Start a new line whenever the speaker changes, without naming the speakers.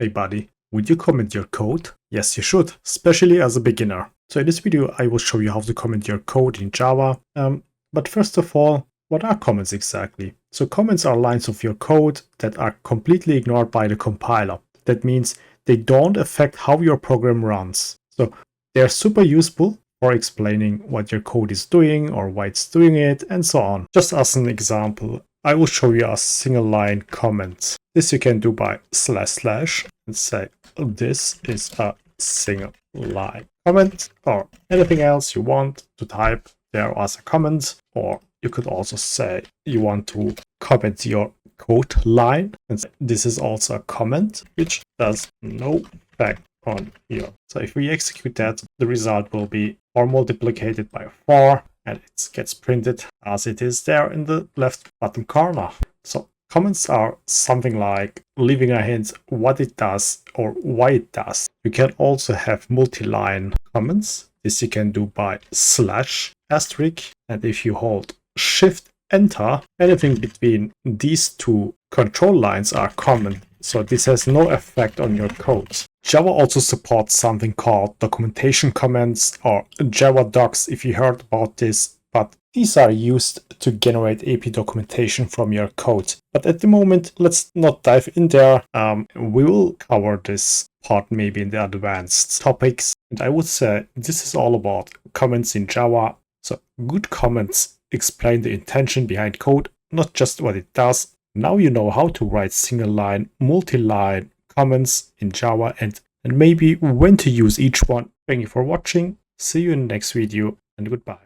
Hey buddy, would you comment your code? Yes, you should, especially as a beginner. So in this video, I will show you how to comment your code in Java. But first of all, what are comments exactly? So comments are lines of your code that are completely ignored by the compiler. That means they don't affect how your program runs. So they're super useful for explaining what your code is doing or why it's doing it and so on. Just as an example, I will show you a single line comment. This you can do by // and say this is a single line comment, or anything else you want to type there as a comment. Or you could also say you want to comment your code line and say this is also a comment which does no effect on your. So if we execute that, the result will be 4 multiplied by 4, and it gets printed as it is there in the left bottom corner. So comments are something like leaving a hint what it does or why it does. You can also have multi-line comments. This you can do by /*, and if you hold Shift Enter, anything between these two control lines are common. So this has no effect on your code. Java also supports something called documentation comments or Java docs if you heard about this, but these are used to generate AP documentation from your code. But at the moment, let's not dive in there. We will cover this part maybe in the advanced topics. And I would say this is all about comments in Java. So good comments explain the intention behind code, not just what it does. Now you know how to write single line, multi-line comments in Java and maybe when to use each one. Thank you for watching. See you in the next video and goodbye.